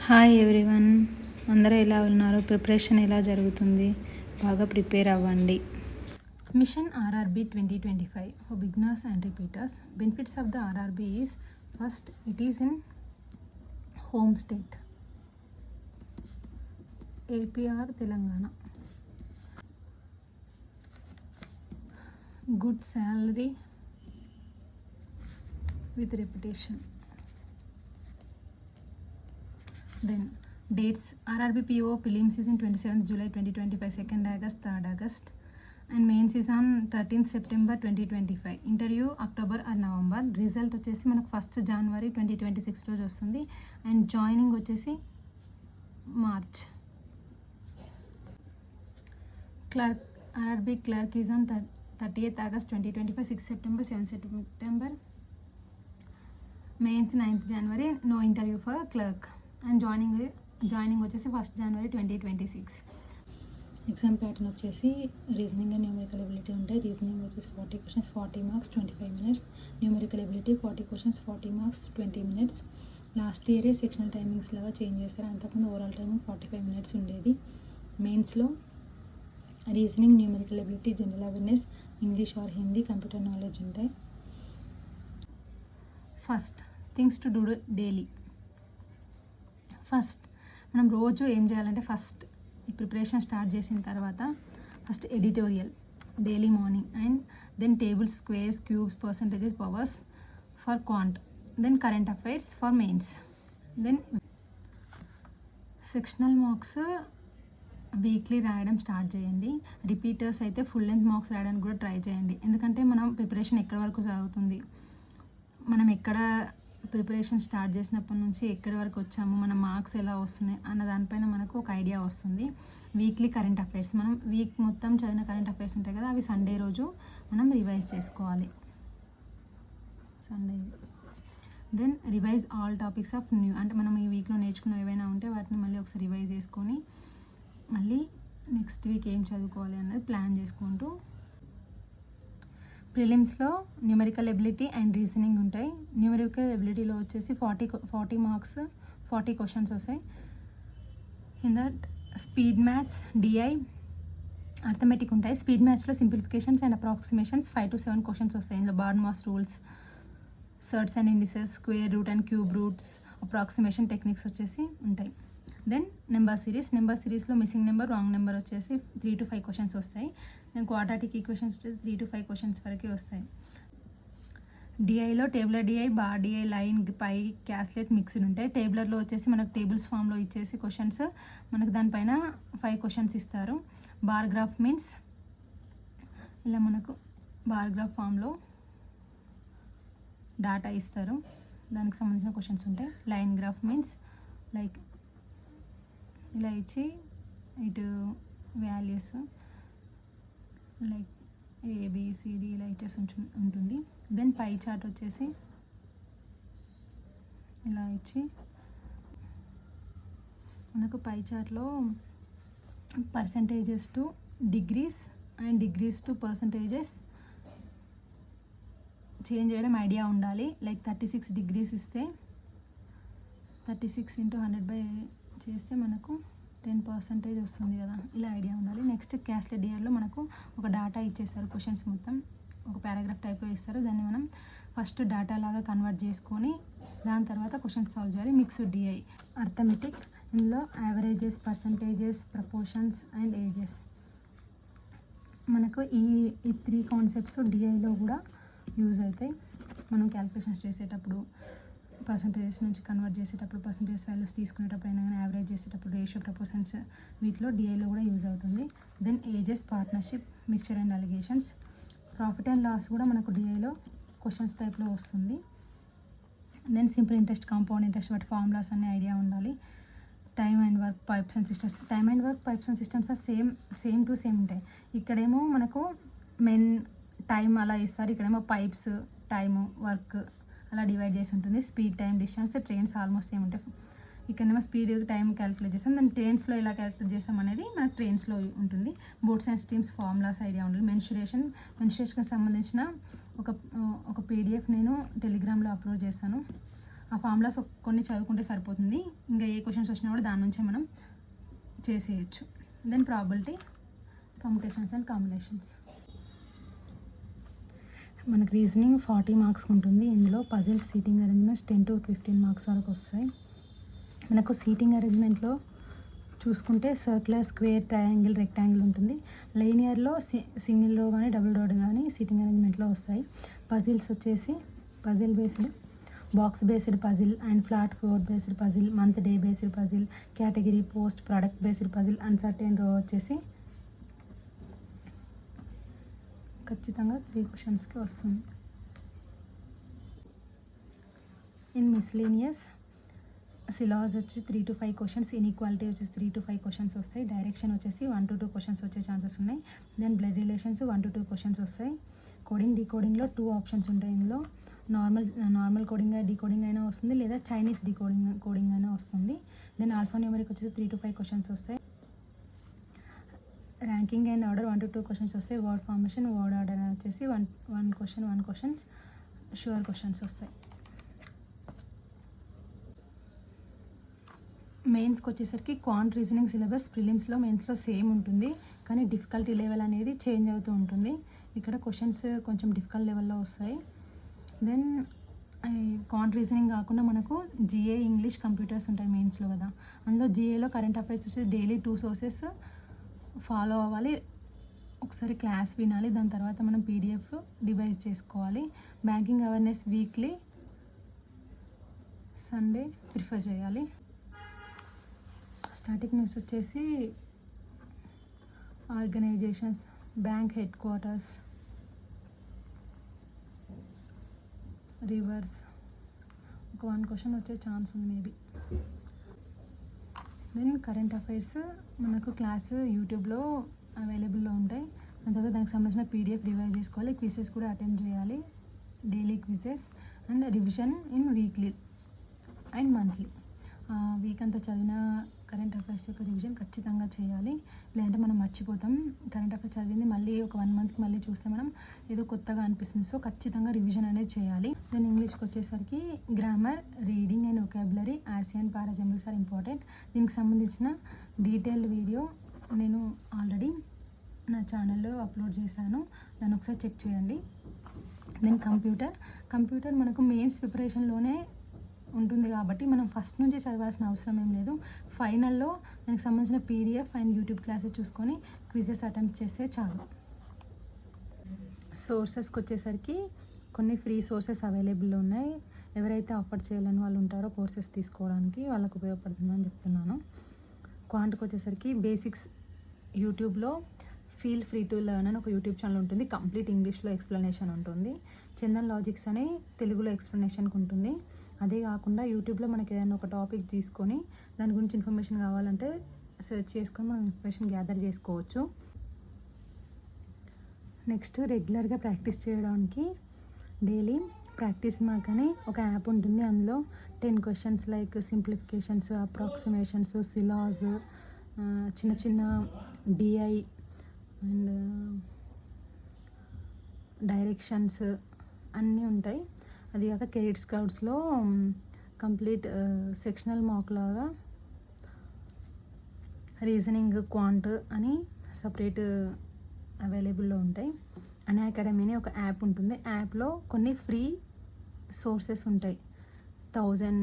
Hi everyone, అందరూ ఎలా ఉన్నారు? ప్రిపరేషన్ ఎలా జరుగుతుంది? బాగా ప్రిపేర్ అవ్వండి. Mission RRB 2025 for beginners and repeaters. Benefits of the RRB is first, it is in home state AP or Telangana. Good salary with reputation. Then dates: RRB PO prelims is in 27th July 2025, 2nd August, 3rd August, and mains is on 13th September 2025. Interview October or November. Result వచ్చేసి మనకు 1st January 2026 రోజు వస్తుంది. And joining వచ్చేసి March. Clerk RRB clerk is on 30th August 2025, 6th September, 7th September. Mains 9th January. No interview for clerk. And joining వచ్చేసి 1st January 2026. Exam pattern వచ్చేసి reasoning and numerical ability ఉంటాయి. Reasoning వచ్చేసి 40 questions 40 marks 25 minutes. Numerical ability 40 questions 40 marks 20 minutes. Last ఇయరే sectional timings లాగా change చేస్తారు. అంతకుముందు overall timing 45 minutes ఉండేది. మెయిన్స్లో reasoning, numerical ability, general awareness, English or Hindi, computer knowledge ఉంటాయి. First things to do daily. First మనం రోజు ఏం చేయాలంటే, ఫస్ట్ ఈ ప్రిపరేషన్ స్టార్ట్ చేసిన తర్వాత first editorial daily morning, and then tables, squares, cubes, percentages, powers for quant, then current affairs for mains. Then sectional marks weekly రాయడం start చేయండి. Repeaters అయితే ఫుల్ లెంత్ మార్క్స్ రాయడానికి కూడా ట్రై చేయండి. ఎందుకంటే మనం ప్రిపరేషన్ ఎక్కడి వరకు సాగుతుంది, మనం ఎక్కడ ప్రిపరేషన్ స్టార్ట్ చేసినప్పటి నుంచి ఎక్కడి వరకు వచ్చాము, మన మార్క్స్ ఎలా వస్తున్నాయి అన్న దానిపైన మనకు ఒక ఐడియా వస్తుంది. వీక్లీ కరెంట్ అఫైర్స్, మనం వీక్ మొత్తం చదివిన కరెంట్ అఫైర్స్ ఉంటాయి కదా, అవి సండే రోజు మనం రివైజ్ చేసుకోవాలి. Sunday. Then revise all topics of new, అంటే మనం ఈ వీక్లో నేర్చుకున్న ఏవైనా ఉంటే వాటిని మళ్ళీ ఒకసారి రివైజ్ చేసుకొని మళ్ళీ నెక్స్ట్ వీక్ ఏం చదువుకోవాలి అన్నది ప్లాన్ చేసుకుంటూ. ప్రిలిమ్స్లో న్యూమరికల్ ఎబిలిటీ అండ్ రీజనింగ్ ఉంటాయి. న్యూమరికల్ ఎబిలిటీలో వచ్చేసి 40 marks 40 questions వస్తాయి. In that speed maths, DI, arithmetic ఉంటాయి. స్పీడ్ మ్యాథ్స్లో simplifications and approximations 5 to 7 questions వస్తాయి. ఇందులో BODMAS rules, surds and indices, square root and cube roots, approximation techniques వచ్చేసి ఉంటాయి. దెన్ నెంబర్ సిరీస్లో మిస్సింగ్ నెంబర్, రాంగ్ నెంబర్ వచ్చేసి 3 to 5 questions వస్తాయి. Then quadratic equations వచ్చేసి 3 to 5 questions వరకు వస్తాయి. డిఐలో tabular DI, bar DI, line, pie, caselet, mixed ఉంటాయి. టేబులర్లో వచ్చేసి మనకు టేబుల్స్ ఫామ్లో ఇచ్చేసి క్వశ్చన్స్ మనకు దానిపైన 5 questions ఇస్తారు. బార్ గ్రాఫ్ మీన్స్ ఇలా మనకు బార్ గ్రాఫ్ ఫామ్లో డాటా ఇస్తారు, దానికి సంబంధించిన క్వశ్చన్స్ ఉంటాయి. లైన్ గ్రాఫ్ మీన్స్ లైక్ ఇలా ఇచ్చి ఇటు వాల్యూస్ లైక్ ఏబిసిడి ఇలా ఇచ్చేసి ఉంటుంది. దెన్ పై చార్ట్ వచ్చేసి ఇలా ఇచ్చి మనకు పై చార్ట్లో percentages to degrees and degrees to percentages change చేయడం ఐడియా ఉండాలి. లైక్ 36 degrees ఇస్తే 36 into 100 చేస్తే మనకు 10% వస్తుంది కదా, ఇలా ఐడియా ఉండాలి. నెక్స్ట్ క్యాస్లెట్ డిఆర్లో మనకు ఒక డాటా ఇచ్చేస్తారు, క్వశ్చన్స్ మొత్తం ఒక పారాగ్రాఫ్ టైప్లో ఇస్తారు. దాన్ని మనం ఫస్ట్ డాటా లాగా కన్వర్ట్ చేసుకొని దాని తర్వాత క్వశ్చన్స్ సాల్వ్ చేయాలి. మిక్స్డ్ డిఐ, అర్థమెటిక్, ఇందులో averages, percentages, proportions and ages. మనకు ఈ 3 కాన్సెప్ట్స్ డిఐలో కూడా యూజ్ అవుతాయి. మనం క్యాలిక్యులేషన్స్ చేసేటప్పుడు, పర్సంటేజెస్ నుంచి కన్వర్ట్ చేసేటప్పుడు, పర్సంటేజ్ వాల్యూస్ తీసుకునేటప్పుడు అయినా కానీ, యావరేజ్ చేసేటప్పుడు, రేషియో, ప్రపోర్షన్స్, వీటిలో డిఐలో కూడా యూజ్ అవుతుంది. Then ages, partnership, mixture and alligations, profit and loss కూడా మనకు డిఐలో క్వశ్చన్స్ టైప్లో వస్తుంది. Then simple interest, compound interest, వాటి ఫార్ములాస్ అనే ఐడియా ఉండాలి. Time and work, pipes and systems. Time and work, pipes and systems same to same ఉంటాయి. ఇక్కడేమో మనకు మెన్ టైం అలా ఇస్తారు, ఇక్కడేమో పైప్స్, టైము, వర్క్ అలా డివైడ్ చేసి ఉంటుంది. Speed, time, distance, trains almost same ఉంటాయి. ఇక్కడేమో స్పీడ్, టైం క్యాలిక్యులేట్ చేస్తాం. దాన్ని ట్రైన్స్లో ఎలా క్యాలిక్యులేట్ చేస్తాం అనేది మనకు ట్రైన్స్లో ఉంటుంది. Boats and streams formulas idea ఉండాలి. మెన్సురేషన్కి సంబంధించిన ఒక పీడిఎఫ్ నేను టెలిగ్రామ్లో అప్లోడ్ చేస్తాను. ఆ ఫార్ములాస్ కొన్ని చదువుకుంటే సరిపోతుంది. ఇంకా ఏ క్వశ్చన్స్ వచ్చినా కూడా దాని నుంచే మనం చేసేయచ్చు. Then probability, permutations and combinations. మనకు రీజనింగ్ 40 మార్క్స్ ఉంటుంది. ఇందులో puzzles, seating arrangements 10 to 15 marks వరకు వస్తాయి. మనకు సీటింగ్ అరేంజ్మెంట్లో చూసుకుంటే సర్క్యులర్, స్క్వేర్, ట్రయాంగిల్, రెక్టాంగిల్ ఉంటుంది. లైనియర్లో సింగిల్ రో కానీ డబుల్ రో కానీ సీటింగ్ అరేంజ్మెంట్లో వస్తాయి. పజిల్స్ వచ్చేసి puzzle based, box based puzzle and flat floor based puzzle, month day based puzzle, category, post, product based puzzle, uncertain రో వచ్చేసి ఖచ్చితంగా 3 క్వశ్చన్స్కి వస్తుంది. ఇన్ మిస్లేనియస్ సిలాస్ వచ్చి 3 to 5 క్వశ్చన్స్, ఇన్ఈక్వాలిటీ వచ్చేసి 3 to 5 క్వశ్చన్స్ వస్తాయి. డైరెక్షన్ వచ్చేసి 1 to 2 క్వశ్చన్స్ వచ్చే ఛాన్సెస్ ఉన్నాయి. Then blood relations 1 to 2 questions వస్తాయి. కోడింగ్, డీకోడింగ్లో 2 ఆప్షన్స్ ఉంటాయి. ఇందులో నార్మల్ కోడింగ్, డీకోడింగ్ అయినా వస్తుంది, లేదా చైనీస్ కోడింగ్ అయినా వస్తుంది. దెన్ ఆల్ఫా న్యూమరిక్ వచ్చేసి 3 to 5 క్వశ్చన్స్ వస్తాయి. Ranking and order 1 to 2 questions వస్తాయి. వర్డ్ ఫార్మేషన్, వర్డ్ ఆర్డర్ వచ్చేసి 1 క్వశ్చన్స్ షూర్ క్వశ్చన్స్ వస్తాయి. మెయిన్స్కి వచ్చేసరికి క్వాంట్ రీజనింగ్ సిలబస్ ప్రిలిమ్స్లో, మెయిన్స్లో సేమ్ ఉంటుంది, కానీ డిఫికల్టీ లెవెల్ అనేది చేంజ్ అవుతూ ఉంటుంది. ఇక్కడ క్వశ్చన్స్ కొంచెం డిఫికల్ట్ లెవెల్లో వస్తాయి. దెన్ క్వాంట్ రీజనింగ్ కాకుండా మనకు జిఏ, ఇంగ్లీష్, కంప్యూటర్స్ ఉంటాయి మెయిన్స్లో కదా. అందులో జిఏలో కరెంట్ అఫైర్స్ వచ్చేసి డైలీ 2 సోర్సెస్ ఫాలో అవ్వాలి. ఒకసారి క్లాస్ వినాలి, దాని తర్వాత మనం పీడిఎఫ్ డివైజ్ చేసుకోవాలి. Banking awareness weekly Sunday prefer చేయాలి. స్టాటిక్ న్యూస్ వచ్చేసి organisations, bank headquarters, rivers, ఒక 1 క్వశ్చన్ వచ్చే ఛాన్స్ ఉంది మేబీ. దెన్ కరెంట్ అఫైర్స్ మనకు క్లాస్ యూట్యూబ్లో అవైలబుల్లో ఉంటాయి. దాని తర్వాత దానికి సంబంధించిన పీడిఎఫ్ రివైజ్ చేసుకోవాలి. క్విజెస్ కూడా అటెంప్ట్ చేయాలి, daily quizzes and revision in weekly and monthly. Week అంతా చదివిన కరెంట్ అఫైర్స్ యొక్క రివిజన్ ఖచ్చితంగా చేయాలి, లేదంటే మనం మర్చిపోతాం. కరెంట్ అఫైర్స్ చదివింది మళ్ళీ ఒక 1 మంత్కి మళ్ళీ చూస్తే మనం ఏదో కొత్తగా అనిపిస్తుంది. సో ఖచ్చితంగా రివిజన్ అనేది చేయాలి. దెన్ ఇంగ్లీష్కి వచ్చేసరికి grammar, reading and vocabulary, RC and parajumbles are important. దీనికి సంబంధించిన డీటెయిల్డ్ వీడియో నేను ఆల్రెడీ నా ఛానల్లో అప్లోడ్ చేశాను, దాన్ని ఒకసారి చెక్ చేయండి. దెన్ కంప్యూటర్ మనకు మెయిన్స్ ప్రిపరేషన్లోనే ఉంటుంది కాబట్టి మనం ఫస్ట్ నుంచి చదవాల్సిన అవసరం ఏం లేదు. ఫైనల్లో దానికి సంబంధించిన పీడిఎఫ్ అండ్ యూట్యూబ్ క్లాసెస్ చూసుకొని క్విజెస్ అటెంప్ట్ చేస్తే చాలు. సోర్సెస్కి వచ్చేసరికి కొన్ని ఫ్రీ సోర్సెస్ అవైలబుల్లో ఉన్నాయి. ఎవరైతే ఆఫర్ చేయలేని వాళ్ళు ఉంటారో కోర్సెస్ తీసుకోవడానికి వాళ్ళకు ఉపయోగపడుతుందని చెప్తున్నాను. క్వాంట్కి వచ్చేసరికి బేసిక్స్ యూట్యూబ్లో ఫీల్ ఫ్రీ టు లెర్న్ అని ఒక యూట్యూబ్ ఛానల్ ఉంటుంది. కంప్లీట్ ఇంగ్లీష్లో ఎక్స్ప్లెనేషన్ ఉంటుంది. చందన్ లాజిక్స్ అని తెలుగులో ఎక్స్ప్లెనేషన్కి ఉంటుంది. అదే కాకుండా యూట్యూబ్లో మనకి ఏదైనా ఒక టాపిక్ తీసుకొని దాని గురించి ఇన్ఫర్మేషన్ కావాలంటే సెర్చ్ చేసుకొని మనం ఇన్ఫర్మేషన్ గ్యాదర్ చేసుకోవచ్చు. నెక్స్ట్ రెగ్యులర్గా ప్రాక్టీస్ చేయడానికి డైలీ ప్రాక్టీస్ మార్క్ అని ఒక యాప్ ఉంటుంది. అందులో 10 questions like simplifications, approximations, Silas, చిన్న డిఐ అండ్ డైరెక్షన్స్ అన్నీ ఉంటాయి. అది కాక కెరీర్ స్కౌట్స్లో కంప్లీట్ సెక్షనల్ మాక్ లాగా రీజనింగ్, క్వాంట్ అని సపరేట్ అవైలబుల్లో ఉంటాయి. అన్ అకాడమీ అని ఒక యాప్ ఉంటుంది. యాప్లో కొన్ని ఫ్రీ సోర్సెస్ ఉంటాయి. 1000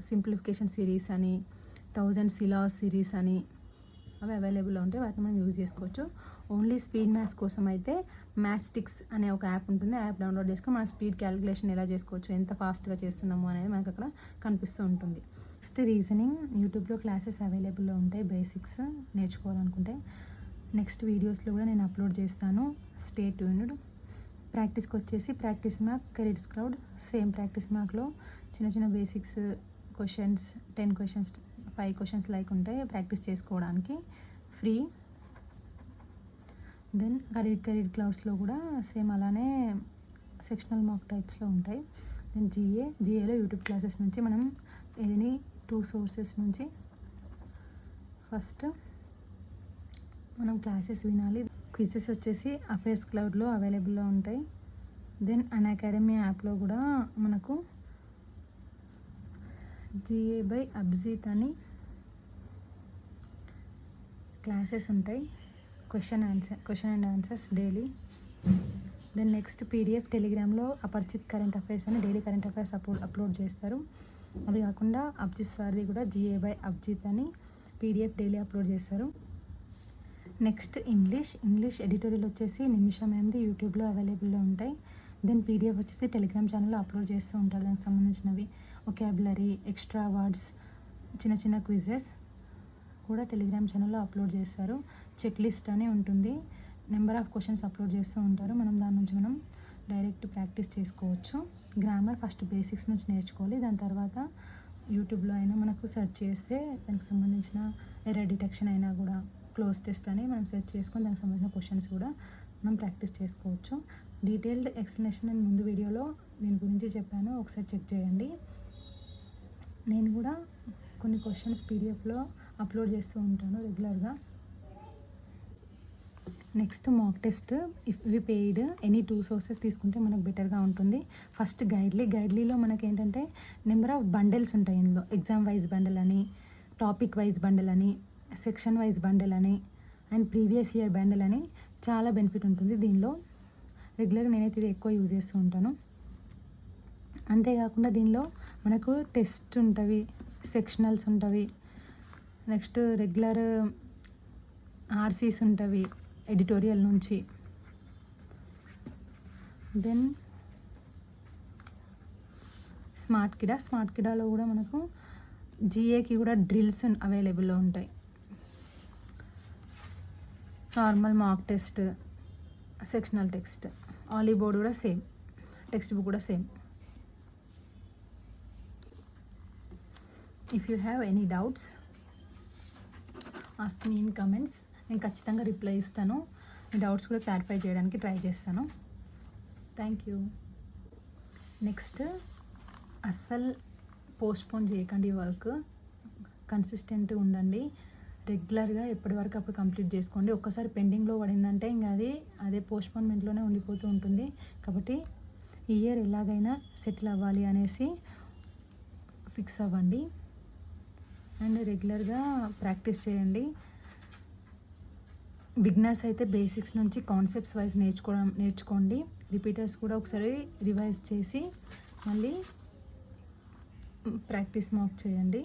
సింప్లిఫికేషన్ సిరీస్ అని, 1000 సిలాస్ సిరీస్ అని అవి అవైలబుల్లో ఉంటాయి. వాటిని మనం యూజ్ చేసుకోవచ్చు. ఓన్లీ స్పీడ్ మ్యాథ్స్ కోసం అయితే మ్యాథ్స్టిక్స్ అనే ఒక యాప్ ఉంటుంది. ఆ యాప్ డౌన్లోడ్ చేసుకొని మనం స్పీడ్ క్యాలిక్యులేషన్ ఎలా చేసుకోవచ్చు, ఎంత ఫాస్ట్గా చేస్తున్నాము అనేది మనకు అక్కడ కనిపిస్తూ ఉంటుంది. నెక్స్ట్ రీజనింగ్ యూట్యూబ్లో క్లాసెస్ అవైలబుల్లో ఉంటాయి. బేసిక్స్ నేర్చుకోవాలనుకుంటే నెక్స్ట్ వీడియోస్లో కూడా నేను అప్లోడ్ చేస్తాను. Stay tuned. ప్రాక్టీస్కి వచ్చేసి ప్రాక్టీస్ మార్క్, కెరీర్ స్క్రౌడ్ సేమ్ ప్రాక్టీస్ మార్క్లో చిన్న basics questions 10 questions 5 questions like ఉంటాయి ప్రాక్టీస్ చేసుకోవడానికి ఫ్రీ. దెన్ కెరీర్ క్లౌడ్స్లో కూడా సేమ్ అలానే సెక్షనల్ మార్క్ టైప్స్లో ఉంటాయి. దెన్ జిఏలో యూట్యూబ్ క్లాసెస్ నుంచి మనం ఏదైనా 2 సోర్సెస్ నుంచి ఫస్ట్ మనం క్లాసెస్ వినాలి. క్విజెస్ వచ్చేసి అఫైర్స్ క్లౌడ్లో అవైలబుల్లో ఉంటాయి. దెన్ అన్ అకాడమీ యాప్లో కూడా మనకు జిఏ బై అబ్జిత్ అని క్లాసెస్ ఉంటాయి, question and answers daily. Then next PDF టెలిగ్రామ్లో అపరిచిత్ కరెంట్ అఫైర్స్ అని డైలీ కరెంట్ అఫైర్స్ అప్లోడ్ చేస్తారు. అవి కాకుండా అబ్జిత్ సార్ది కూడా జిఏ బై అబ్జిత్ అని పీడిఎఫ్ డైలీ అప్లోడ్ చేస్తారు. నెక్స్ట్ ఇంగ్లీష్ ఎడిటోరియల్ వచ్చేసి నిమిషం ఏంది యూట్యూబ్లో అవైలబుల్లో ఉంటాయి. దెన్ పీడిఎఫ్ వచ్చేసి టెలిగ్రామ్ ఛానల్లో అప్లోడ్ చేస్తూ ఉంటారు. దానికి సంబంధించినవి ఒకాబులరీ, ఎక్స్ట్రా వర్డ్స్, చిన్న క్విజెస్ కూడా టెలిగ్రామ్ ఛానల్లో అప్లోడ్ చేస్తారు. చెక్ లిస్ట్ అని ఉంటుంది, నెంబర్ ఆఫ్ క్వశ్చన్స్ అప్లోడ్ చేస్తూ ఉంటారు. దాని నుంచి మనం డైరెక్ట్ ప్రాక్టీస్ చేసుకోవచ్చు. గ్రామర్ ఫస్ట్ బేసిక్స్ నుంచి నేర్చుకోవాలి. దాని తర్వాత యూట్యూబ్లో అయినా మనకు సెర్చ్ చేస్తే దానికి సంబంధించిన ఎర్రర్ డిటెక్షన్ అయినా కూడా క్లోజ్ టెస్ట్ అని మనం సెర్చ్ చేసుకొని దానికి సంబంధించిన క్వశ్చన్స్ కూడా మనం ప్రాక్టీస్ చేసుకోవచ్చు. డీటెయిల్డ్ ఎక్స్ప్లెనేషన్ నేను ముందు వీడియోలో దీని గురించి చెప్పాను, ఒకసారి చెక్ చేయండి. నేను కూడా కొన్ని క్వశ్చన్స్ పీడిఎఫ్లో అప్లోడ్ చేస్తూ ఉంటాను రెగ్యులర్గా. Next mock test. If we paid any 2 sources తీసుకుంటే మనకు బెటర్గా ఉంటుంది. ఫస్ట్ గైడ్లీలో మనకి ఏంటంటే నెంబర్ ఆఫ్ బండిల్స్ ఉంటాయి. ఇందులో ఎగ్జామ్ వైజ్ బండిల్ అని, టాపిక్ వైజ్ బండిల్ అని, సెక్షన్ వైజ్ బండిల్ అని అండ్ ప్రీవియస్ ఇయర్ బండిల్ అని చాలా బెనిఫిట్ ఉంటుంది దీనిలో. రెగ్యులర్గా నేనైతే ఇది ఎక్కువ యూజ్ చేస్తూ ఉంటాను. అంతేకాకుండా దీనిలో మనకు టెస్ట్ ఉంటవి, సెక్షనల్స్ ఉంటవి, నెక్స్ట్ రెగ్యులర్ ఆర్సీస్ ఉంటవి ఎడిటోరియల్ నుంచి. దెన్ స్మార్ట్ కిడాలో కూడా మనకు జిఏకి కూడా డ్రిల్స్ అవైలబుల్లో ఉంటాయి. Normal mock test, sectional text, ఆలీ బోర్డ్ కూడా సేమ్, టెక్స్ట్ బుక్ కూడా same. If you have any doubts ask me in comments. నేను ఖచ్చితంగా రిప్లై ఇస్తాను. మీ డౌట్స్ కూడా క్లారిఫై చేయడానికి ట్రై చేస్తాను. Thank you. నెక్స్ట్, అస్సలు పోస్ట్పోన్ చేయకండి వర్క్, కన్సిస్టెంట్గా ఉండండి. రెగ్యులర్గా ఎప్పటి వరకు అప్పుడు కంప్లీట్ చేసుకోండి. ఒక్కసారి పెండింగ్లో పడిందంటే ఇంకా అదే పోస్ట్పోన్మెంట్లోనే ఉండిపోతూ ఉంటుంది. కాబట్టి ఈ ఇయర్ ఎలాగైనా సెటిల్ అవ్వాలి అనేసి ఫిక్స్ అవ్వండి అండ్ రెగ్యులర్గా ప్రాక్టీస్ చేయండి. బిగినర్స్ అయితే బేసిక్స్ నుంచి కాన్సెప్ట్స్ వైజ్ నేర్చుకోండి. రిపీటర్స్ కూడా ఒకసారి రివైజ్ చేసి మళ్ళీ ప్రాక్టీస్ మాక్ చేయండి.